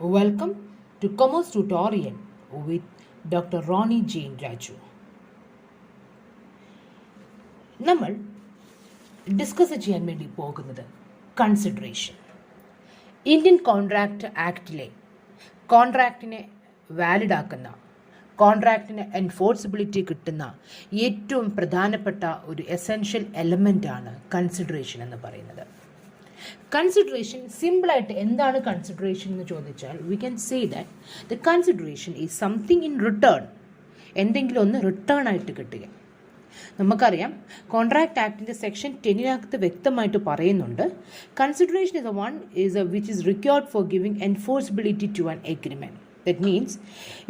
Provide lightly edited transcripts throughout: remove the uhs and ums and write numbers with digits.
Welcome to Commerce Tutorial with Dr. Ronnie Jane Raju. നമ്മൾ discuss ചെയ്യാൻ വേണ്ടി പോകുന്നത് കൺസിഡറേഷൻ. ഇന്ത്യൻ കോൺട്രാക്റ്റ് ആക്ടിലെ കോൺട്രാക്റ്റിനെ വാലിഡ് ആക്കുന്ന, കോൺട്രാക്റ്റിന് എൻഫോഴ്സിബിലിറ്റി കിട്ടുന്ന ഏറ്റവും പ്രധാനപ്പെട്ട ഒരു എസെൻഷ്യൽ എലമെൻ്റാണ് കൺസിഡറേഷൻ എന്ന് പറയുന്നത്. കൺസിഡറേഷൻ സിമ്പിളായിട്ട് എന്താണ് കൺസിഡറേഷൻ എന്ന് ചോദിച്ചാൽ we can say that the consideration is something in return, എന്തെങ്കിലും ഒന്ന് റിട്ടേൺ ആയിട്ട് കിട്ടുക. നമുക്കറിയാം കോൺട്രാക്ട് ആക്ടിൻ്റെ സെക്ഷൻ 10 വ്യക്തമായിട്ട് പറയുന്നുണ്ട്, consideration is a one which is required for giving enforceability to an agreement. That means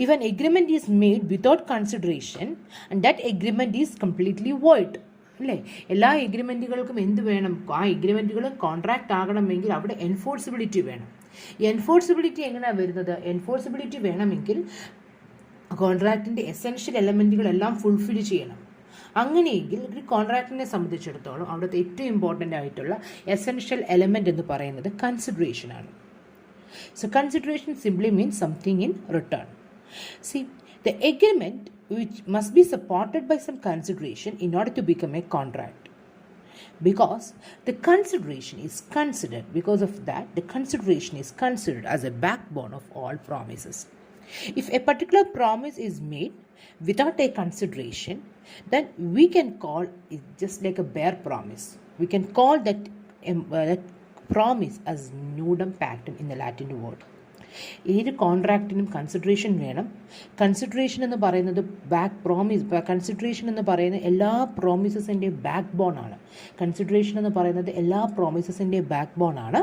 if an agreement is made without consideration and that agreement is completely void. അല്ലേ, എല്ലാ എഗ്രിമെൻറ്റുകൾക്കും എന്ത് വേണം? ആ എഗ്രിമെൻറ്റുകൾ കോൺട്രാക്റ്റ് ആകണമെങ്കിൽ അവിടെ enforceability വേണം. ഈ എൻഫോഴ്സിബിലിറ്റി എങ്ങനെയാണ് വരുന്നത്? എൻഫോഴ്സിബിലിറ്റി വേണമെങ്കിൽ കോൺട്രാക്റ്റിൻ്റെ എസെൻഷ്യൽ എലമെൻറ്റുകളെല്ലാം ഫുൾഫിൽ ചെയ്യണം. അങ്ങനെയെങ്കിൽ ഒരു കോൺട്രാക്റ്റിനെ സംബന്ധിച്ചിടത്തോളം അവിടുത്തെ ഏറ്റവും ഇമ്പോർട്ടൻ്റ് ആയിട്ടുള്ള എസെൻഷ്യൽ എലമെൻ്റ് എന്ന് പറയുന്നത് കൺസിഡറേഷനാണ്. So consideration simply means something in return. See, the agreement which must be supported by some consideration in order to become a contract. Because the consideration is considered, because of that, the consideration is considered as a backbone of all promises. If a particular promise is made without a consideration, then we can call it just like a bare promise. We can call that promise as nudum pactum in the Latin word. ഏത് കോൺട്രാക്റ്റിനും consideration വേണം. Consideration എന്ന് പറയുന്നത് consideration എന്ന് പറയുന്നത് എല്ലാ പ്രോമിസസിൻ്റെ back bone ആണ്. Consideration എന്ന് പറയുന്നത് എല്ലാ പ്രോമിസസിൻ്റെ ബാക്ക് ബോൺ ആണ്.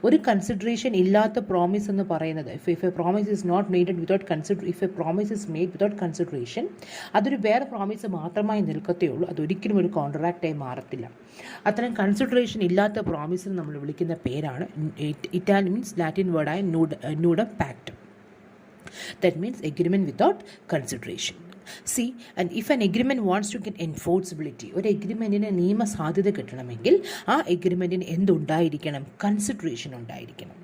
ഒരു കൺസിഡറേഷൻ ഇല്ലാത്ത പ്രോമിസ് എന്ന് പറയുന്നത് if a promise is not made without if a promise is made without consideration, അതൊരു വേറെ പ്രോമിസ് മാത്രമായി നിൽക്കത്തേ ഉള്ളൂ. അതൊരിക്കലും ഒരു കോൺട്രാക്റ്റായി മാറത്തില്ല. അത്തരം കൺസിഡറേഷൻ ഇല്ലാത്ത പ്രോമിസിന് നമ്മൾ വിളിക്കുന്ന പേരാണ്, ഇറ്റാലിയൻ മീൻസ് ലാറ്റിൻ വേർഡായ nudum pactum. That means agreement without consideration. See, and if an agreement wants to get enforceability, ഒരു എഗ്രിമെൻറ്റിന് നിയമസാധ്യത കിട്ടണമെങ്കിൽ ആ എഗ്രിമെൻറ്റിന് എന്തുണ്ടായിരിക്കണം? കൺസിഡറേഷൻ ഉണ്ടായിരിക്കണം.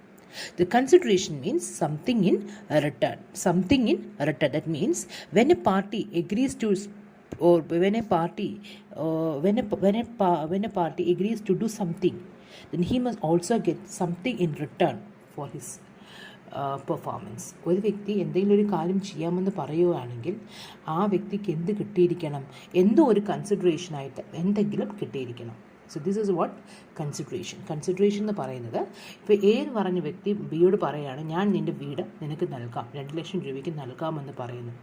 The consideration means something in return. Something in return. That means when a party agrees to or when a party agrees to do something, then he must also get something in return for his performance. ഒരു വ്യക്തി എന്തെങ്കിലും ഒരു കാര്യം ചെയ്യാമെന്ന് പറയുകയാണെങ്കിൽ ആ വ്യക്തിക്ക് എന്ത് കിട്ടിയിരിക്കണം? എന്തോ ഒരു കൺസിഡറേഷനായിട്ട് എന്തെങ്കിലും കിട്ടിയിരിക്കണം. So this is what consideration എന്ന് പറയുന്നത്. ഇപ്പോൾ എ എന്ന് പറഞ്ഞ വ്യക്തി ബിയോട് പറയുകയാണ്, ഞാൻ നിൻ്റെ വീട് നിനക്ക് നൽകാം, 2 ലക്ഷം രൂപയ്ക്ക് നൽകാമെന്ന് പറയുന്നു.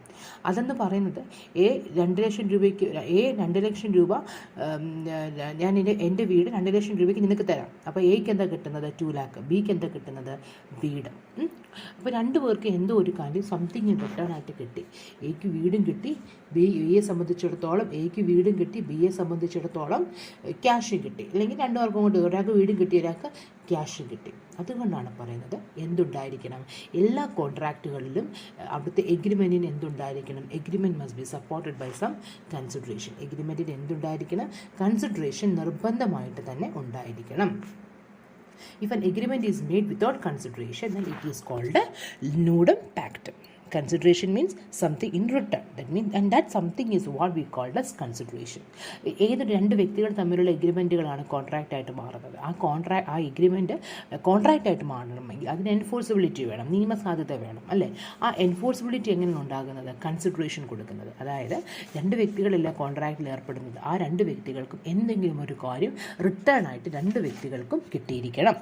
അതെന്ന് പറയുന്നത് എ 2 ലക്ഷം രൂപ ഞാൻ എൻ്റെ വീട് 2 ലക്ഷം രൂപയ്ക്ക് നിനക്ക് തരാം. അപ്പോൾ എയ്ക്ക് എന്താ കിട്ടുന്നത്? 2 ലാക്ക്. ബിക്ക് എന്താ കിട്ടുന്നത്? വീട്. അപ്പോൾ 2 പേർക്ക് എന്തോ ഒരു കാര്യം സംതിങ് റിട്ടേൺ ആയിട്ട് കിട്ടി. എയ്ക്ക് വീടും കിട്ടി, ബിയെ സംബന്ധിച്ചിടത്തോളം എയ്ക്ക് വീടും കിട്ടി, ബിയെ സംബന്ധിച്ചിടത്തോളം ക്യാഷും കിട്ടി. അല്ലെങ്കിൽ 2 പേർക്കും കൊണ്ട് ഒരാൾക്ക് വീടും കിട്ടി, ഒരാൾക്ക് ക്യാഷും കിട്ടി. അതുകൊണ്ടാണ് പറയുന്നത് എന്തുണ്ടായിരിക്കണം? എല്ലാ കോൺട്രാക്റ്റുകളിലും അവിടുത്തെ എഗ്രിമെൻറ്റിന് എന്തുണ്ടായിരിക്കണം? Agreement must be supported by some consideration. എഗ്രിമെൻറ്റിന് എന്തുണ്ടായിരിക്കണം? കൺസിഡറേഷൻ നിർബന്ധമായിട്ട് തന്നെ ഉണ്ടായിരിക്കണം. If an agreement is made without consideration, then it is called a nudum pactum. Consideration means something in return. That means, and that something is what we call as consideration. ഏത് 2 വ്യക്തികൾ തമ്മിലുള്ള എഗ്രിമെൻറ്റുകളാണ് contract ആയിട്ട് മാറുന്നത്. ആ agreement contract ആയിട്ട് മാറണമെങ്കിൽ അതിന് enforceability വേണം, നിയമസാധ്യത വേണം, അല്ലേ? ആ എൻഫോഴ്സിബിലിറ്റി എങ്ങനെയാണ് ഉണ്ടാകുന്നത്? കൺസിഡറേഷൻ കൊടുക്കുന്നത്. അതായത് 2 വ്യക്തികളല്ല കോൺട്രാക്റ്റിൽ ഏർപ്പെടുന്നത്. ആ 2 വ്യക്തികൾക്കും എന്തെങ്കിലും ഒരു കാര്യം റിട്ടേൺ ആയിട്ട് 2 വ്യക്തികൾക്കും കിട്ടിയിരിക്കണം.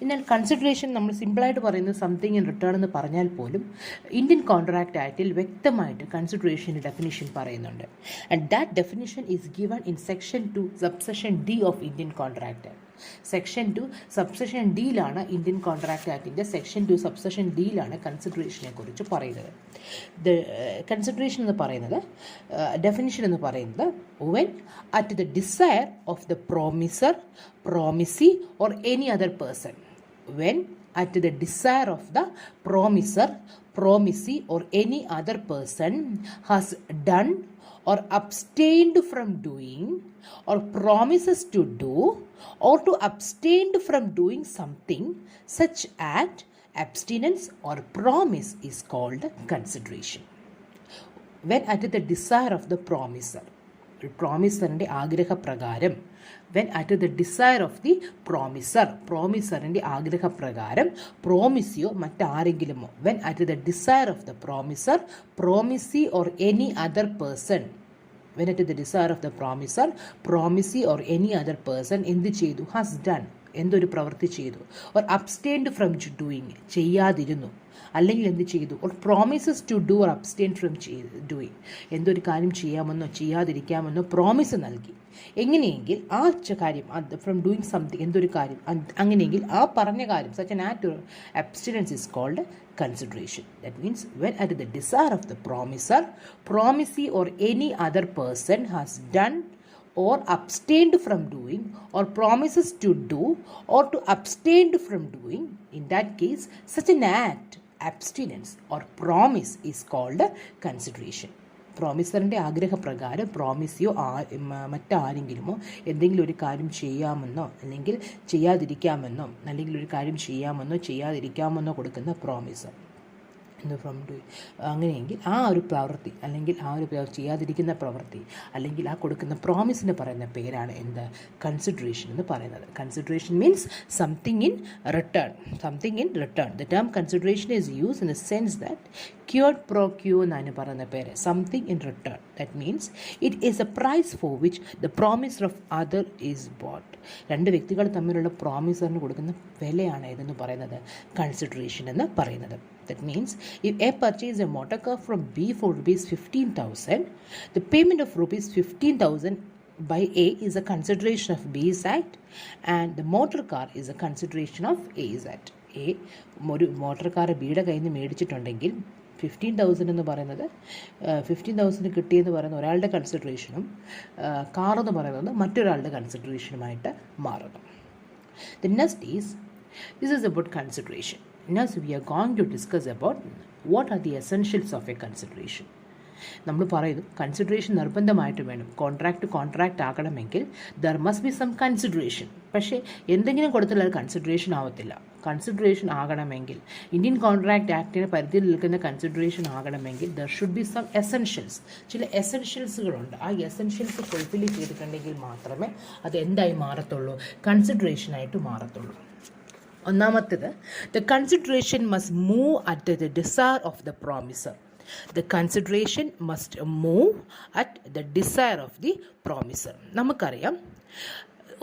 എന്നാൽ കൺസിഡറേഷൻ നമ്മൾ സിമ്പിളായിട്ട് പറയുന്നത് സംതിങ് ഇൻ റിട്ടേൺ എന്ന് പറഞ്ഞാൽ പോലും ഇന്ത്യൻ കോൺട്രാക്റ്റ് ആക്ടിൽ വ്യക്തമായിട്ട് കൺസിഡറേഷൻ്റെ ഡെഫിനിഷൻ പറയുന്നുണ്ട്. And that definition is given in section 2 subsection D of Indian contract act. Section 2 subsection ഡിയിലാണ് ഇന്ത്യൻ കോൺട്രാക്റ്റ് ആക്ടിൻ്റെ സെക്ഷൻ 2 സബ്സെഷൻ ഡിയിലാണ് കൺസിഡറേഷനെ കുറിച്ച് പറയുന്നത്. കൺസിഡറേഷൻ എന്ന് പറയുന്നത് ഡെഫിനിഷൻ എന്ന് പറയുന്നത് when at the desire of the promiser, promisee or any other person. When at the desire of the promiser, promisee or any other person has done or abstained from doing or promises to do or to abstain from doing something such act abstinence or promise is called consideration. When at the desire of the promiser, പ്രോമിസറിൻ്റെ ആഗ്രഹപ്രകാരം, when at the desire of the പ്രോമിസറിൻ്റെ ആഗ്രഹപ്രകാരം പ്രോമിസിയോ മറ്റാരെങ്കിലുമോ, when at the desire of the promisee or any other person, when at the desire of the promisee or any other person എന്ത് ചെയ്തു, has done, എന്തൊരു പ്രവൃത്തി ചെയ്തു, ഓർ അബ്സ്റ്റെയിൻഡ് ഫ്രം ഡൂയിങ്, ചെയ്യാതിരുന്നു, അല്ലെങ്കിൽ എന്ത് ചെയ്തു, or promises to do or abstain from doing, എന്തൊരു കാര്യം ചെയ്യാമെന്നോ ചെയ്യാതിരിക്കാമെന്നോ പ്രോമിസ് നൽകി, എങ്ങനെയെങ്കിൽ ആ കാര്യം ഫ്രം ഡൂയിങ് സംതിങ്, എന്തൊരു കാര്യം, അങ്ങനെയെങ്കിൽ ആ പറഞ്ഞ കാര്യം, such an act abstinence is called consideration. That means when at the desire of the promisee or any other person has done or abstained from doing or promises to do or to abstain from doing, in that case such an act, abstinence or promise is called consideration. പ്രോമിസറിൻ്റെ ആഗ്രഹപ്രകാരം പ്രോമിസിയോ മറ്റാരെങ്കിലുമോ എന്തെങ്കിലും ഒരു കാര്യം ചെയ്യാമെന്നോ അല്ലെങ്കിൽ ചെയ്യാതിരിക്കാമെന്നോ, അല്ലെങ്കിൽ ഒരു കാര്യം ചെയ്യാമെന്നോ ചെയ്യാതിരിക്കാമെന്നോ കൊടുക്കുന്ന പ്രോമിസ് ഫ്രം ഡൂയിങ്, അങ്ങനെയെങ്കിൽ ആ ഒരു പ്രവൃത്തി അല്ലെങ്കിൽ ആ ഒരു ചെയ്യാതിരിക്കുന്ന പ്രവൃത്തി അല്ലെങ്കിൽ ആ കൊടുക്കുന്ന പ്രോമിസിന് പറയുന്ന പേരാണ് എന്ത്, കൺസിഡറേഷൻ എന്ന് പറയുന്നത്. Consideration means something in return. The term consideration is use in the sense that quid pro quo എന്നാണ് പറയുന്ന പേര്, something in return. That means it is a price for which the promiser of other is bought. രണ്ട് വ്യക്തികൾ തമ്മിലുള്ള പ്രോമിസറിന് കൊടുക്കുന്ന വിലയാണ് ഇതെന്ന് പറയുന്നത് കൺസിഡറേഷൻ എന്ന് പറയുന്നത്. That means if A purchased a motor car from B for rupees 15,000, the payment of rupees 15,000 by A is a consideration of B's act and the motor car is a consideration of A's act. A ഒരു motor car ബിയുടെ കയ്യിൽ നിന്ന് മേടിച്ചിട്ടുണ്ടെങ്കിൽ 15,000 എന്ന് പറയുന്നത് 15,000 കിട്ടിയെന്ന് പറയുന്ന ഒരാളുടെ കൺസിഡറേഷനും കാറെന്ന് പറയുന്നത് മറ്റൊരാളുടെ കൺസിഡറേഷനുമായിട്ട് മാറുന്നു. The next is, this is about consideration. Now we are going to discuss about what are the essentials of a consideration. നമ്മൾ പറയുന്നു കൺസിഡറേഷൻ നിർബന്ധമായിട്ട് വേണം, കോൺട്രാക്റ്റ് ആകണമെങ്കിൽ there must be some consideration. പക്ഷേ എന്തെങ്കിലും കൊടുത്താൽ അത് കൺസിഡറേഷൻ ആവത്തില്ല. കൺസിഡറേഷൻ ആകണമെങ്കിൽ, ഇന്ത്യൻ കോൺട്രാക്റ്റ് ആക്ടിന് പരിധിയിൽ നിൽക്കുന്ന കൺസിഡറേഷൻ ആകണമെങ്കിൽ there should be some essentials. ചില എസെൻഷ്യൽസുകളുണ്ട്. ആ എസെൻഷ്യൽസ് ഫുൾഫിൽ ചെയ്തിട്ടുണ്ടെങ്കിൽ മാത്രമേ അത് എന്തായി മാറത്തുള്ളൂ, കൺസിഡറേഷനായിട്ട് മാറത്തുള്ളൂ. ഒന്നാമത്തേത്, the consideration must move at the desire of the promiser. The consideration must move at the desire of the promiser. നമുക്കറിയാം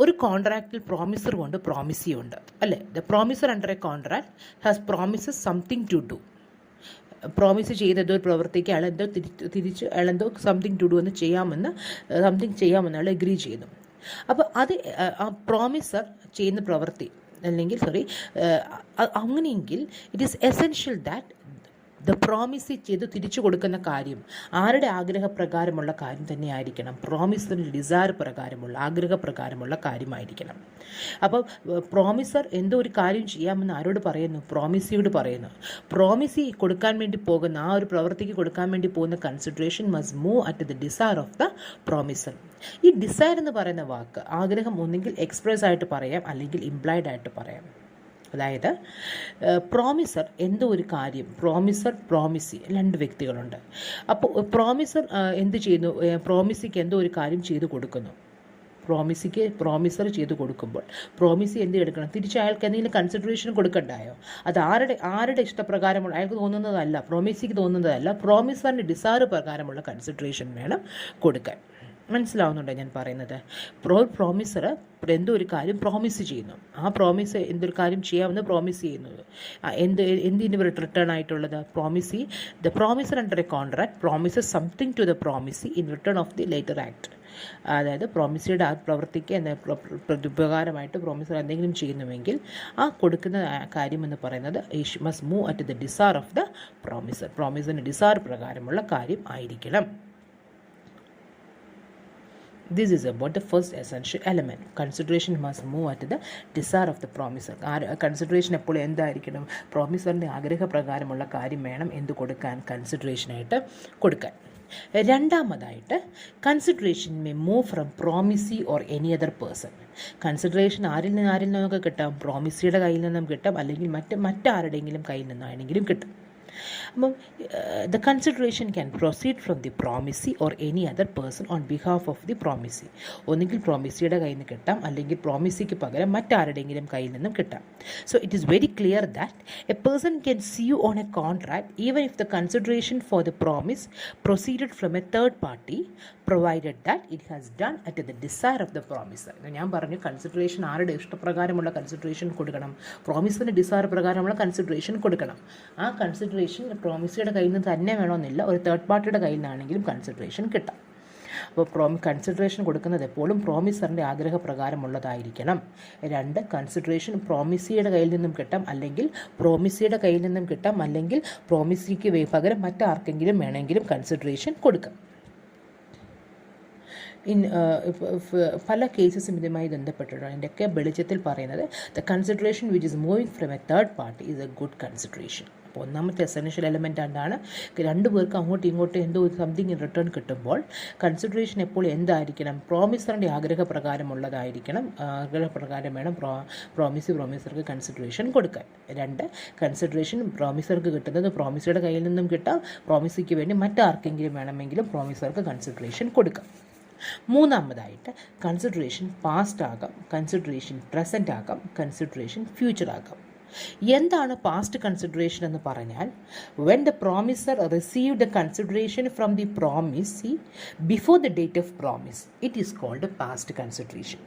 ഒരു കോൺട്രാക്റ്റിൽ പ്രോമിസർ ഉണ്ട്, പ്രോമിസി ഉണ്ട്, അല്ലേ? The promisor under a contract has promises something to do. Promise ചെയ്തതോ പ്രവർത്തിക്ക് അയാളെന്തോ തിരിച്ച് അയാളെന്തോ something to do എന്ന് ചെയ്യാമെന്ന് അയാൾ എഗ്രി ചെയ്യുന്നു. അപ്പോൾ അത് ആ പ്രോമിസർ ചെയ്യുന്ന പ്രവൃത്തി അല്ലെങ്കിൽ അങ്ങനെയെങ്കിൽ it is essential that the promise ചെയ്ത് തിരിച്ചു കൊടുക്കുന്ന കാര്യം ആരുടെ ആഗ്രഹപ്രകാരമുള്ള കാര്യം തന്നെ ആയിരിക്കണം, പ്രോമിസറിൻ്റെ ഡിസയർ പ്രകാരമുള്ള ആഗ്രഹപ്രകാരമുള്ള കാര്യമായിരിക്കണം. അപ്പോൾ പ്രോമിസർ എന്തോ ഒരു കാര്യം ചെയ്യാമെന്ന് ആരോട് പറയുന്നു, പ്രോമിസിയോട് പറയുന്നു. പ്രോമിസി കൊടുക്കാൻ വേണ്ടി പോകുന്ന ആ ഒരു പ്രവൃത്തിക്ക് കൊടുക്കാൻ വേണ്ടി പോകുന്ന consideration must move at the desire of the promiser. ഈ ഡിസയർ എന്ന് പറയുന്ന വാക്ക് ആഗ്രഹം ഒന്നെങ്കിൽ എക്സ്പ്രസ് ആയിട്ട് പറയാം അല്ലെങ്കിൽ ഇംപ്ലൈഡ് ആയിട്ട് പറയാം. അതായത് പ്രോമിസർ എന്തോ ഒരു കാര്യം, പ്രോമിസി രണ്ട് വ്യക്തികളുണ്ട്. അപ്പോൾ പ്രോമിസർ എന്ത് ചെയ്യുന്നു, പ്രോമിസിക്ക് എന്തോ ഒരു കാര്യം ചെയ്തു കൊടുക്കുന്നു. പ്രോമിസർ ചെയ്തു കൊടുക്കുമ്പോൾ പ്രോമിസി എന്ത് എടുക്കണം, തിരിച്ച് അയാൾക്ക് എന്തെങ്കിലും കൺസിഡറേഷൻ കൊടുക്കണ്ടായോ? അത് ആരുടെ ഇഷ്ടപ്രകാരമുള്ള, അയാൾക്ക് തോന്നുന്നതല്ല, പ്രോമിസിക്ക് തോന്നുന്നതല്ല, പ്രോമിസറിൻ്റെ ഡിസയർ പ്രകാരമുള്ള കൺസിഡറേഷൻ വേണം കൊടുക്കാൻ. മനസ്സിലാവുന്നുണ്ടോ ഞാൻ പറയുന്നത്? പ്രോമിസർ എന്തോ ഒരു കാര്യം പ്രോമിസ് ചെയ്യുന്നു. ആ പ്രോമിസ് എന്തൊരു കാര്യം ചെയ്യാമെന്ന് പ്രോമിസ് ചെയ്യുന്നത് എന്തിന് റിട്ടേൺ ആയിട്ടുള്ളത്, the promisor under a contract promises something to the promisee in return of the latter act. അതായത് പ്രോമിസിയുടെ ആ പ്രവൃത്തിക്ക് ഉപകാരമായിട്ട് പ്രോമിസർ എന്തെങ്കിലും ചെയ്യുന്നുവെങ്കിൽ ആ കൊടുക്കുന്ന കാര്യം എന്ന് പറയുന്നത് must move at the desire of the promisor. പ്രോമിസറിൻ്റെ ഡിസയർ പ്രകാരമുള്ള കാര്യം ആയിരിക്കണം. This is about the first essential element. Consideration must move at the desire of the promiser. Consideration എപ്പോഴും എന്തായിരിക്കണം, പ്രോമിസറിൻ്റെ ആഗ്രഹപ്രകാരമുള്ള കാര്യം വേണം എന്ത് കൊടുക്കാൻ, കൺസിഡറേഷനായിട്ട് കൊടുക്കാൻ. രണ്ടാമതായിട്ട് consideration may move from promisee or any other person. Consideration ആരിൽ നിന്നൊക്കെ കിട്ടാം, പ്രോമിസിയുടെ കയ്യിൽ നിന്നും കിട്ടാം, അല്ലെങ്കിൽ മറ്റാരുടെയെങ്കിലും കയ്യിൽ നിന്നാണെങ്കിലും കിട്ടും. അപ്പം the consideration can proceed from the promisee or any other person on behalf of the promisee. ഒന്നുകിൽ പ്രോമിസിയുടെ കയ്യിൽ നിന്ന് കിട്ടാം, അല്ലെങ്കിൽ പ്രോമിസിക്ക് പകരം മറ്റാരുടെയെങ്കിലും കയ്യിൽ നിന്നും കിട്ടാം. So it is very clear that A person can sue on a contract even if the consideration for the promise proceeded from a third party, provided that it has done at the desire of the promiser. ഞാൻ പറഞ്ഞു consideration ആരുടെ ഇഷ്ടപ്രകാരമുള്ള consideration കൊടുക്കണം, പ്രോമിസിൻ്റെ desire പ്രകാരമുള്ള consideration കൊടുക്കണം. ആ consideration പ്രോമിസിയുടെ കയ്യിൽ നിന്ന് തന്നെ വേണമെന്നില്ല, ഒരു തേർഡ് പാർട്ടിയുടെ കയ്യിൽ നിന്നാണെങ്കിലും കൺസിഡറേഷൻ കിട്ടാം. അപ്പോൾ കൺസിഡറേഷൻ കൊടുക്കുന്നത് എപ്പോഴും പ്രോമിസറിൻ്റെ ആഗ്രഹപ്രകാരമുള്ളതായിരിക്കണം. രണ്ട്, കൺസിഡറേഷൻ പ്രോമിസിയുടെ കയ്യിൽ നിന്നും കിട്ടാം, അല്ലെങ്കിൽ പ്രോമിസിയുടെ കയ്യിൽ നിന്നും കിട്ടാം, അല്ലെങ്കിൽ പ്രോമിസിക്ക് പകരം മറ്റാർക്കെങ്കിലും വേണമെങ്കിലും കൺസിഡറേഷൻ കൊടുക്കാം. പല കേസസും ഇതുമായി ബന്ധപ്പെട്ടിട്ടുണ്ട്. ഇതിൻ്റെയൊക്കെ വെളിച്ചത്തിൽ പറയുന്നത് the consideration which is moving from A third party is A good consideration. അപ്പോൾ ഒന്നാമത്തെ എസെൻഷ്യൽ എലമെൻ്റ് എന്താണ്, രണ്ടു പേർക്ക് അങ്ങോട്ടും ഇങ്ങോട്ടും എന്തോ സംതിങ് ഇൻ റിട്ടേൺ കിട്ടുമ്പോൾ കൺസിഡറേഷൻ എപ്പോൾ എന്തായിരിക്കണം, പ്രോമിസറിൻ്റെ ആഗ്രഹപ്രകാരമുള്ളതായിരിക്കണം. ആഗ്രഹപ്രകാരം വേണം പ്രോമിസർക്ക് കൺസിഡറേഷൻ കൊടുക്കാൻ. രണ്ട്, കൺസിഡറേഷൻ പ്രോമിസർക്ക് കിട്ടുന്നത് പ്രോമിസിയുടെ കയ്യിൽ നിന്നും കിട്ടാം, പ്രോമിസിക്ക് വേണ്ടി മറ്റാർക്കെങ്കിലും വേണമെങ്കിലും പ്രോമിസർക്ക് കൺസിഡറേഷൻ കൊടുക്കാം. മൂന്നാമതായിട്ട് കൺസിഡറേഷൻ പാസ്റ്റ് ആകാം, കൺസിഡറേഷൻ പ്രസൻറ്റ് ആകാം, കൺസിഡറേഷൻ ഫ്യൂച്ചർ ആകാം. എന്താണ് പാസ്റ്റ് കൺസിഡറേഷൻ എന്ന് പറഞ്ഞാൽ, when the promisor received the consideration from the promisee before the date of promise, it is called past consideration.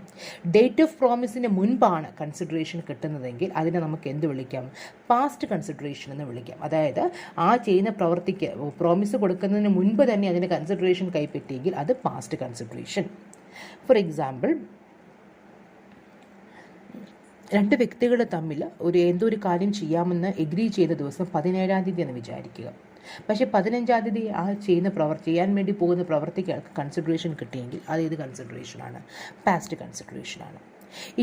Date of പ്രോമിസിന് മുൻപാണ് കൺസിഡറേഷൻ കിട്ടുന്നതെങ്കിൽ അതിനെ നമുക്ക് എന്ത് വിളിക്കാം, പാസ്റ്റ് കൺസിഡറേഷൻ എന്ന് വിളിക്കാം. അതായത് ആ ചെയ്യുന്ന പ്രവൃത്തിക്ക് പ്രോമിസ് കൊടുക്കുന്നതിന് മുൻപ് തന്നെ അതിന് കൺസിഡറേഷൻ കൈപ്പറ്റിയെങ്കിൽ അത് പാസ്റ്റ് കൺസിഡറേഷൻ. ഫോർ എക്സാമ്പിൾ, രണ്ട് വ്യക്തികൾ തമ്മിൽ എന്തോ ഒരു കാര്യം ചെയ്യാമെന്ന് എഗ്രി ചെയ്ത ദിവസം 17-ാം തീയതി എന്ന് വിചാരിക്കുക. പക്ഷേ 15-ാം തീയതി ആ ചെയ്യാൻ വേണ്ടി പോകുന്ന പ്രവർത്തിക്ക് കൺസിഡറേഷൻ കിട്ടിയെങ്കിൽ അത് ഏത് കൺസിഡറേഷനാണ്, പാസ്റ്റ് കൺസിഡറേഷനാണ്.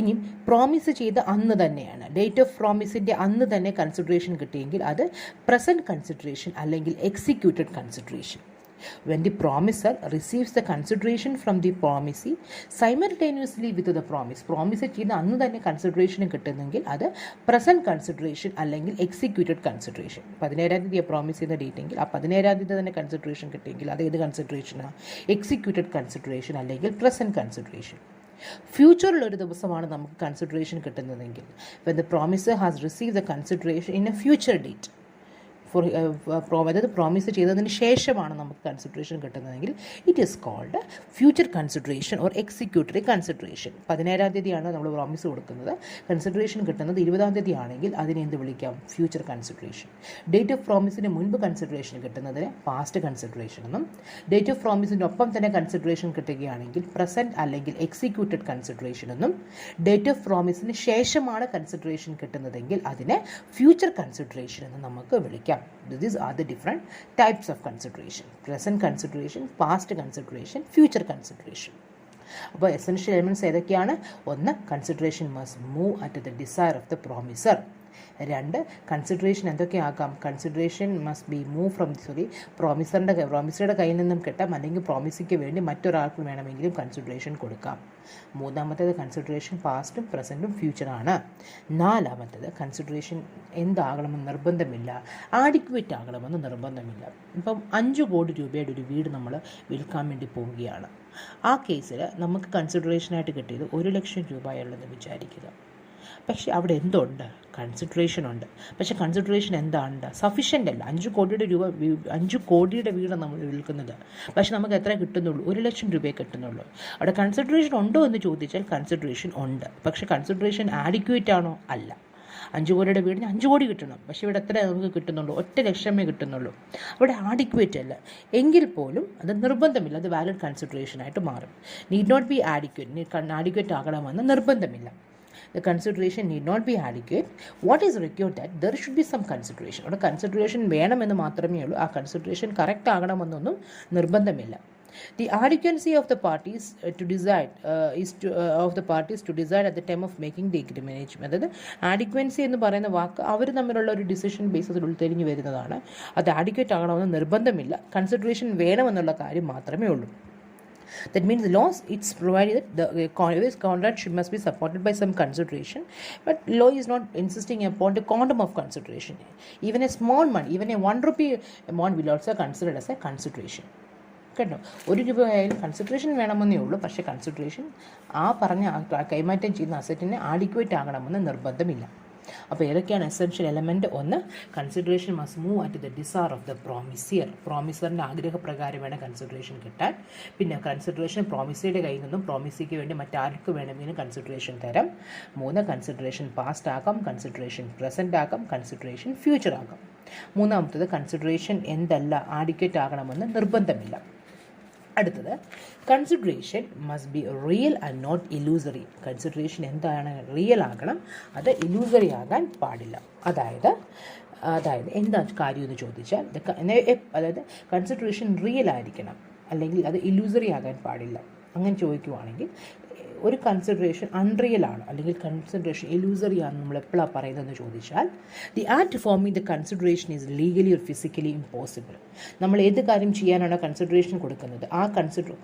ഇനി പ്രോമിസ് ചെയ്ത അന്ന് തന്നെയാണ്, ഡേറ്റ് ഓഫ് പ്രോമിസിൻ്റെ അന്ന് തന്നെ കൺസിഡറേഷൻ കിട്ടിയെങ്കിൽ അത് പ്രസൻറ്റ് കൺസിഡറേഷൻ അല്ലെങ്കിൽ executed consideration. When the promiser receives the consideration from the promisee simultaneously with the promise, promise ചെയ്യുന്ന അന്ന് തന്നെ കൺസിഡറേഷൻ കിട്ടുന്നെങ്കിൽ അത് പ്രസൻറ്റ് കൺസിഡറേഷൻ അല്ലെങ്കിൽ എക്സിക്യൂട്ടഡ് കൺസിഡറേഷൻ. 17-ാം തീയതി പ്രോമിസ് ചെയ്യുന്ന ഡേറ്റ് എങ്കിൽ ആ 17-ാം തീയതി തന്നെ കൺസിഡറേഷൻ കിട്ടിയെങ്കിൽ അത് ഏത് കൺസിഡറേഷനാണ്, എക്സിക്യൂട്ടഡ് കൺസിഡറേഷൻ അല്ലെങ്കിൽ പ്രസൻറ്റ് കൺസിഡറേഷൻ. ഫ്യൂച്ചറിലൊരു ദിവസമാണ് നമുക്ക് കൺസിഡറേഷൻ കിട്ടുന്നതെങ്കിൽ, when the promiser has received the consideration in a future date, അതായത് പ്രോമിസ് ചെയ്തതിന് ശേഷമാണ് നമുക്ക് കൺസിഡറേഷൻ കിട്ടുന്നതെങ്കിൽ it is called future consideration or executory consideration. 17-ാം തീയതിയാണ് നമ്മൾ പ്രോമിസ് കൊടുക്കുന്നത്, കൺസിഡറേഷൻ കിട്ടുന്നത് 20-ാം തീയതി ആണെങ്കിൽ അതിനെ എന്ത് വിളിക്കാം, ഫ്യൂച്ചർ കൺസിഡറേഷൻ. ഡേറ്റ് ഓഫ് പ്രോമിസിന് മുൻപ് കൺസിഡറേഷൻ കിട്ടുന്നതിന് പാസ്റ്റ് കൺസിഡറേഷൻ എന്നും, ഡേറ്റ് ഓഫ് പ്രോമിസിൻ്റെ ഒപ്പം തന്നെ കൺസിഡറേഷൻ കിട്ടുകയാണെങ്കിൽ പ്രസൻറ്റ് അല്ലെങ്കിൽ എക്സിക്യൂട്ടഡ് കൺസിഡറേഷൻ എന്നും, ഡേറ്റ് ഓഫ് പ്രോമിസിന് ശേഷമാണ് കൺസിഡറേഷൻ കിട്ടുന്നതെങ്കിൽ അതിനെ ഫ്യൂച്ചർ കൺസിഡറേഷൻ എന്ന് നമുക്ക് വിളിക്കാം. These are the different types of consideration: present consideration, past consideration, future consideration. അപ്പോൾ എസെൻഷ്യൽ എലിമെൻറ്റ്സ് ഏതൊക്കെയാണ്? ഒന്ന്, consideration must move at the desire of the promisor. രണ്ട്, കൺസിഡറേഷൻ എന്തൊക്കെയാകാം, consideration must be move from പ്രോമിസറുടെ കയ്യിൽ നിന്നും കിട്ടാം, അല്ലെങ്കിൽ പ്രോമിസിക്ക് വേണ്ടി മറ്റൊരാൾക്ക് വേണമെങ്കിലും കൺസിഡറേഷൻ കൊടുക്കാം. മൂന്നാമത്തേത് കൺസിഡറേഷൻ പാസ്റ്റും പ്രസൻറ്റും ഫ്യൂച്ചറാണ്. നാലാമത്തേത് കൺസിഡറേഷൻ എന്താകണമെന്ന് നിർബന്ധമില്ല, ആഡിക്വേറ്റ് ആകണമെന്ന് നിർബന്ധമില്ല. ഇപ്പം 5 കോടി രൂപയുടെ ഒരു വീട് നമ്മൾ വിൽക്കാൻ വേണ്ടി പോവുകയാണ്. ആ കേസിൽ നമുക്ക് കൺസിഡറേഷനായിട്ട് കിട്ടിയത് 1 ലക്ഷം രൂപയുള്ളതെന്ന് വിചാരിക്കുക. പക്ഷേ അവിടെ എന്തുണ്ട്, കൺസിഡറേഷൻ ഉണ്ട്. പക്ഷേ കൺസിഡറേഷൻ എന്താണ്, സഫീഷ്യൻ്റ് അല്ല. 5 കോടിയുടെ വീട് നമ്മൾ വിൽക്കുന്നത്, പക്ഷെ നമുക്ക് എത്ര കിട്ടുന്നുള്ളൂ, 1 ലക്ഷം രൂപയെ കിട്ടുന്നുള്ളൂ. അവിടെ കൺസിഡറേഷൻ ഉണ്ടോ എന്ന് ചോദിച്ചാൽ കൺസിഡറേഷൻ ഉണ്ട്. പക്ഷേ കൺസിഡറേഷൻ ആഡിക്വേറ്റ് ആണോ, അല്ല. 5 കോടിയുടെ വീടിന് 5 കോടി കിട്ടണം, പക്ഷേ ഇവിടെ എത്ര നമുക്ക് കിട്ടുന്നുള്ളൂ, 1 ലക്ഷമേ കിട്ടുന്നുള്ളൂ. അവിടെ ആഡിക്വേറ്റ് അല്ല. എങ്കിൽ പോലും അത് നിർബന്ധമില്ല, അത് വാലിഡ് കൺസിഡറേഷനായിട്ട് മാറും. നീഡ് നോട്ട് ബി ആഡിക്വേറ്റ് ആകണമെന്ന് നിർബന്ധമില്ല. The consideration need not be adequate. What is required that there should be some consideration. അവിടെ കൺസിഡറേഷൻ വേണമെന്ന് മാത്രമേ ഉള്ളൂ. ആ കൺസിഡറേഷൻ കറക്റ്റ് ആകണമെന്നൊന്നും നിർബന്ധമില്ല. The adequacy of the parties to decide of the parties to decide at the time of making the agreement. അതായത് ആഡിക്വൻസി എന്ന് പറയുന്ന വാക്ക് അവർ തമ്മിലുള്ള ഒരു ഡിസിഷൻ ബേസിൽ ഉൾത്തെരിഞ്ഞു വരുന്നതാണ്. അത് ആഡിക്വേറ്റ് ആകണമെന്ന് നിർബന്ധമില്ല, കൺസിഡറേഷൻ വേണമെന്നുള്ള കാര്യം മാത്രമേ ഉള്ളൂ. That means the laws, it's provided that the contract must be supported by some consideration, but law is not insisting upon the quantum of consideration. Even a small money, even a 1 rupee amount will also considered as a consideration. കേട്ടോ, 1 രൂപ ആയാലും consideration വേണമെന്നേ ഉള്ളൂ. പക്ഷേ consideration ആ പറഞ്ഞ കൈമാറ്റം ചെയ്യുന്ന അസറ്റിന് adequate ആകണമെന്ന് നിർബന്ധമില്ല. അപ്പോൾ ഏതൊക്കെയാണ് എസെൻഷ്യൽ എലമെൻറ്റ്? ഒന്ന്, consideration must move at the desire of the promisor. പ്രോമിസറിൻ്റെ ആഗ്രഹപ്രകാരം വേണം കൺസിഡറേഷൻ കിട്ടാൻ. പിന്നെ കൺസിഡറേഷൻ പ്രോമിസിയുടെ കയ്യിൽ നിന്നും പ്രോമിസിക്ക് വേണ്ടി മറ്റാർക്ക് വേണമെങ്കിലും കൺസിഡറേഷൻ തരാം. 3, കൺസിഡറേഷൻ പാസ്റ്റ് ആക്കാം, കൺസിഡറേഷൻ പ്രസൻറ്റ് ആക്കാം, കൺസിഡറേഷൻ ഫ്യൂച്ചർ ആക്കാം. മൂന്നാമത്തത്, കൺസിഡറേഷൻ എന്തല്ല ആഡിക്വേറ്റ് ആകണമെന്ന് നിർബന്ധമില്ല. അടുത്തത്, consideration must be real and not illusory. Consideration എന്താണ്? റിയൽ ആകണം, അത് ഇലൂസറി ആകാൻ പാടില്ല. അതായത് എന്താ കാര്യം എന്ന് ചോദിച്ചാൽ, അതായത് കൺസിഡറേഷൻ റിയൽ ആയിരിക്കണം, അല്ലെങ്കിൽ അത് ഇലൂസറി ആകാൻ പാടില്ല. അങ്ങനെ ചോദിക്കുവാണെങ്കിൽ ഒരു കൺസിഡറേഷൻ അൺറിയൽ ആണ്, അല്ലെങ്കിൽ കൺസിഡറേഷൻ ഇലൂസറി ആണെന്ന് നമ്മൾ എപ്പോഴാണ് പറയുന്നതെന്ന് ചോദിച്ചാൽ, the act forming the consideration is legally or physically impossible. നമ്മൾ ഏത് കാര്യം ചെയ്യാനാണോ കൺസിഡറേഷൻ കൊടുക്കുന്നത്, ആ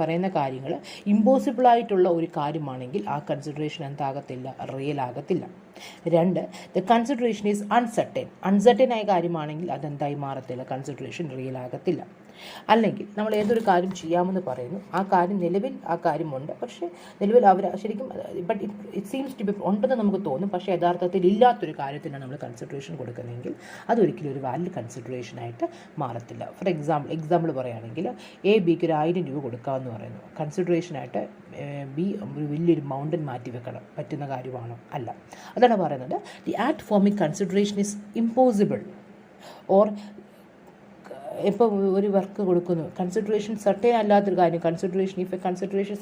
പറയുന്ന കാര്യങ്ങൾ ഇമ്പോസിബിളായിട്ടുള്ള ഒരു കാര്യമാണെങ്കിൽ ആ കൺസിഡറേഷൻ എന്താകത്തില്ല? റിയൽ ആകത്തില്ല. 2, ദ കൺസിഡറേഷൻ ഈസ് അൺസർട്ടൻ ആയ കാര്യമാണെങ്കിൽ അതെന്തായി മാറത്തില്ല? കൺസിഡറേഷൻ റിയൽ ആകത്തില്ല. അല്ലെങ്കിൽ നമ്മൾ ഏതൊരു കാര്യം ചെയ്യാമെന്ന് പറയുന്നു, ആ കാര്യം നിലവിൽ ആ കാര്യമുണ്ട്, പക്ഷേ നിലവിൽ അവർ ശരിക്കും but it seems to be ഉണ്ടെന്ന് നമുക്ക് തോന്നും, പക്ഷേ യഥാർത്ഥത്തിൽ ഇല്ലാത്തൊരു കാര്യത്തിനാണ് നമ്മൾ കൺസിഡറേഷൻ കൊടുക്കുന്നതെങ്കിൽ അതൊരിക്കലും ഒരു വാലിഡ് കൺസിഡറേഷനായിട്ട് മാറത്തില്ല. ഫോർ എക്സാമ്പിൾ പറയുകയാണെങ്കിൽ ബിക്ക് ഒരു 1000 രൂപ കൊടുക്കാമെന്ന് പറയുന്നു. കൺസിഡറേഷനായിട്ട് ബി ഒരു വലിയൊരു മൗണ്ടൻ മാറ്റി വെക്കണം പറ്റുന്ന കാര്യമാണോ? അല്ല. അതാണ് പറയുന്നത്, the act forming consideration is impossible. Or ഇപ്പോൾ ഒരു വർക്ക് കൊടുക്കുന്നു, കൺസിഡറേഷൻ സർട്ടേൺ അല്ലാത്തൊരു കാര്യം, consideration if a consideration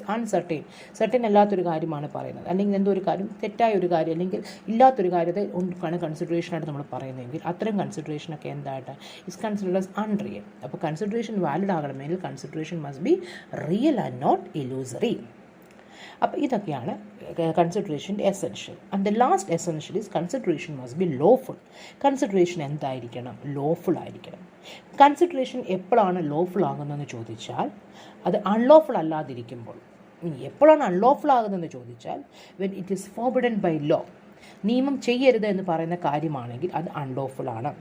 certain അല്ലാത്തൊരു കാര്യമാണ് പറയുന്നത്, അല്ലെങ്കിൽ എന്തോ ഒരു കാര്യം തെറ്റായ ഒരു കാര്യം അല്ലെങ്കിൽ ഇല്ലാത്തൊരു കാര്യത്തെ ആണ് കൺസിഡറേഷനായിട്ട് നമ്മൾ പറയുന്നതെങ്കിൽ അത്തരം കൺസിഡറേഷനൊക്കെ എന്തായിട്ട് ഇസ് കൺസിഡർഡ് ആസ് അൺറിയൽ. അപ്പോൾ കൺസിഡറേഷൻ വാലിഡ് ആകണമെങ്കിൽ consideration must be real and not illusory. അപ്പോൾ ഇതൊക്കെയാണ് കൺസിഡറേഷൻ്റെ essential. And the last essential is consideration must be lawful. Consideration എന്തായിരിക്കണം? ലോഫുൾ ആയിരിക്കണം. കൺസിഡറേഷൻ എപ്പോഴാണ് ലോഫുൾ ആകുന്നതെന്ന് ചോദിച്ചാൽ, അത് അൺലോഫുൾ അല്ലാതിരിക്കുമ്പോൾ. എപ്പോഴാണ് അൺലോഫുൾ ആകുന്നതെന്ന് ചോദിച്ചാൽ, when it is forbidden by law. നിയമം ചെയ്യരുത് എന്ന് പറയുന്ന കാര്യമാണെങ്കിൽ അത് അൺലോഫുൾ ആണ്.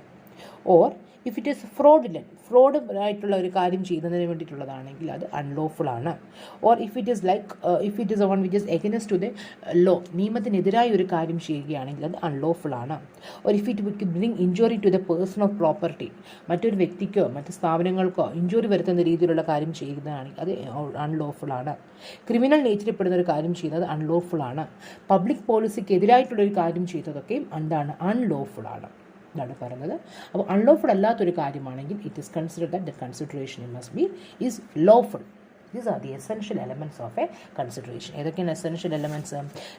Or if it is fraud ആയിട്ടുള്ള ഒരു കാര്യം ചെയ്യുന്നതിന് വേണ്ടിയിട്ടുള്ളതാണെങ്കിൽ അത് അൺലോഫുൾ ആണ്. Or if it is one which is against to the law, നിയമത്തിനെതിരായ ഒരു കാര്യം ചെയ്യുകയാണെങ്കിൽ അത് അൺലോഫുൾ ആണ്. Or if it bring injury to the person of property, മറ്റൊരു വ്യക്തിക്കോ മറ്റ് സ്ഥാപനങ്ങൾക്കോ ഇഞ്ചുറി വരുത്തുന്ന രീതിയിലുള്ള കാര്യം ചെയ്യുന്നതാണെങ്കിൽ അത് അൺലോഫുൾ ആണ്. ക്രിമിനൽ നേച്ചറിൽപ്പെടുന്ന ഒരു കാര്യം ചെയ്യുന്നത് അൺലോഫുൾ ആണ്. പബ്ലിക് പോളിസിക്ക് എതിരായിട്ടുള്ളൊരു കാര്യം ചെയ്തതൊക്കെയും എന്താണ്? അൺലോഫുൾ ആണ്. ഇതാണ് പറയുന്നത്. അപ്പോൾ അൺലോഫുൾ അല്ലാത്തൊരു കാര്യമാണെങ്കിൽ it is considered that the consideration must B is lawful. These are the essential elements of a consideration. ഏതൊക്കെയാണ് essential elements?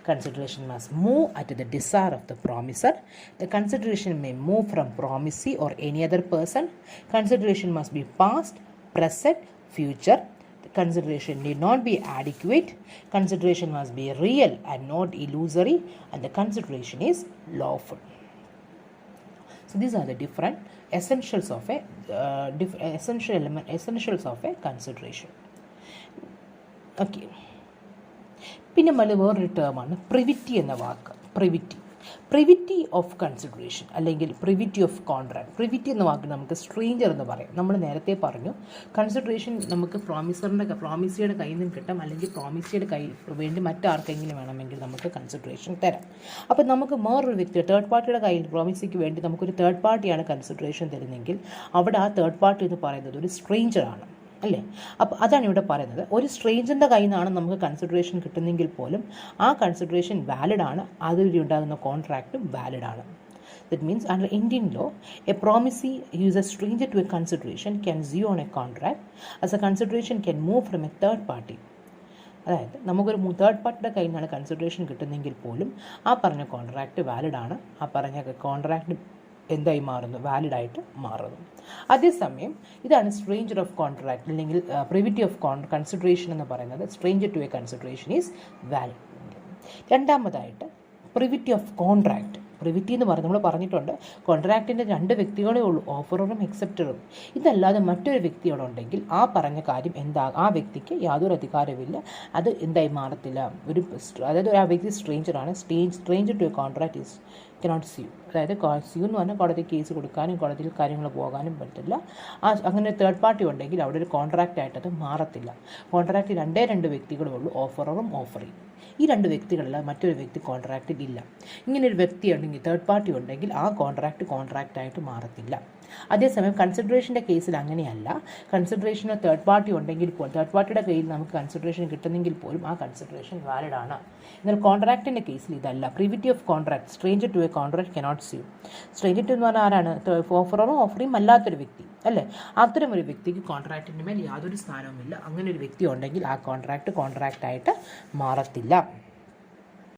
Consideration must move at the desire of the promiser. The consideration may move from promisee or any other person. Consideration must be past, present, future. The consideration need not be adequate. Consideration must be real and not illusory. And the consideration is lawful. So these are the different essentials of a essentials of a consideration. Okay. പിന്നെ വേറൊരു ടേമാണ് privity എന്ന വാക്ക്. Privity of consideration അല്ലെങ്കിൽ privity of contract. Privity എന്ന വാക്ക് നമുക്ക് stranger എന്ന് പറയും. നമ്മൾ നേരത്തെ പറഞ്ഞു കൺസിഡറേഷൻ നമുക്ക് പ്രോമിസിയുടെ കയ്യിൽ നിന്ന് കിട്ടാം, അല്ലെങ്കിൽ പ്രോമിസിയുടെ കയ്യിൽ വേണ്ടി മറ്റാർക്കെങ്കിലും വേണമെങ്കിൽ നമുക്ക് കൺസിഡറേഷൻ തരാം. അപ്പോൾ നമുക്ക് വേറൊരു വ്യക്തി തേർഡ് പാർട്ടിയുടെ കയ്യിൽ പ്രോമിസിക്ക് വേണ്ടി നമുക്കൊരു തേർഡ് പാർട്ടിയാണ് കൺസിഡറേഷൻ തരുന്നതെങ്കിൽ അവിടെ ആ തേർഡ് പാർട്ടി എന്ന് പറയുന്നത് ഒരു സ്ട്രേഞ്ചറാണ്, അല്ലേ? അപ്പോൾ അതാണ് ഇവിടെ പറയുന്നത്. ഒരു സ്ട്രേഞ്ചറിൻ്റെ കയ്യിൽ നിന്നാണ് നമുക്ക് കൺസിഡറേഷൻ കിട്ടുന്നെങ്കിൽ പോലും ആ കൺസിഡറേഷൻ വാലിഡ് ആണ്, അതുവഴി ഉണ്ടാകുന്ന കോൺട്രാക്റ്റും വാലിഡ് ആണ്. That means under Indian law, a promisee who is a stranger to a consideration can sue on a contract as a consideration can move from a third party. അതായത് നമുക്കൊരു third പാർട്ടിയുടെ കയ്യിൽ നിന്നാണ് consideration കിട്ടുന്നെങ്കിൽ പോലും ആ പറഞ്ഞ contract valid ആണ്, ആ പറഞ്ഞ കോൺട്രാക്റ്റ് എന്തായി മാറുന്നു, വാലിഡായിട്ട് മാറുന്നു. അതേസമയം ഇതാണ് സ്ട്രേഞ്ചർ ഓഫ് കോൺട്രാക്ട് അല്ലെങ്കിൽ പ്രിവിറ്റി ഓഫ് കൺസിഡറേഷൻ എന്ന് പറയുന്നത്. Stranger to a consideration is valid. രണ്ടാമതായിട്ട് പ്രിവിറ്റി ഓഫ് കോൺട്രാക്ട്. പ്രിവിറ്റി എന്ന് പറഞ്ഞ് നമ്മൾ പറഞ്ഞിട്ടുണ്ട്, കോൺട്രാക്റ്റിൻ്റെ 2 വ്യക്തികളേ ഉള്ളൂ, ഓഫററും എക്സെപ്റ്ററും. ഇതല്ലാതെ മറ്റൊരു വ്യക്തി അവിടെ ഉണ്ടെങ്കിൽ ആ പറഞ്ഞ കാര്യം ആ വ്യക്തിക്ക് യാതൊരു അധികാരമില്ല, അത് എന്തായി മാറത്തില്ല. അതായത് ആ വ്യക്തി സ്ട്രേഞ്ചറാണ്. Stranger to a contract is cannot sue. അതായത് സ്യൂ എന്ന് പറഞ്ഞാൽ കോടതി കേസ് കൊടുക്കാനും കോടതിയിൽ കാര്യങ്ങൾ പോകാനും പറ്റില്ല. അങ്ങനെ തേർഡ് പാർട്ടി ഉണ്ടെങ്കിൽ അവിടെ ഒരു കോൺട്രാക്റ്റ് ആയിട്ടത് മാറത്തില്ല. കോൺട്രാക്റ്റ് 2 വ്യക്തികളേ ഉള്ളൂ, ഓഫററും ഓഫറിയും. ഈ 2 വ്യക്തികളിൽ മറ്റൊരു വ്യക്തി കോൺട്രാക്റ്റിൽ ഇല്ല. ഇങ്ങനൊരു വ്യക്തി ഉണ്ടെങ്കിൽ, തേർഡ് പാർട്ടി ഉണ്ടെങ്കിൽ ആ കോൺട്രാക്റ്റായിട്ട് മാറത്തില്ല. അതേസമയം കൺസിഡറേഷൻ്റെ കേസിൽ അങ്ങനെയല്ല. കൺസിഡറേഷനോ തേർഡ് പാർട്ടി ഉണ്ടെങ്കിൽ പോലും, തേർഡ് പാർട്ടിയുടെ കയ്യിൽ നമുക്ക് കൺസിഡറേഷൻ കിട്ടുന്നെങ്കിൽ പോലും ആ കൺസിഡറേഷൻ വാലിഡ് ആണ്. എന്നാൽ കോൺട്രാക്റ്റിൻ്റെ കേസിൽ ഇതല്ല. Privity of contract, stranger to a contract cannot sue. Stranger to എന്ന് പറഞ്ഞാൽ ആരാണ്? ഓഫററും ഓഫറിയും അല്ലാത്തൊരു വ്യക്തി അല്ലേ? അത്തരം ഒരു വ്യക്തിക്ക് കോൺട്രാക്റ്റിൻ്റെ മേൽ യാതൊരു സ്ഥാനവുമില്ല. അങ്ങനെ ഒരു വ്യക്തി ഉണ്ടെങ്കിൽ ആ കോൺട്രാക്റ്റായിട്ട് മാറത്തില്ല.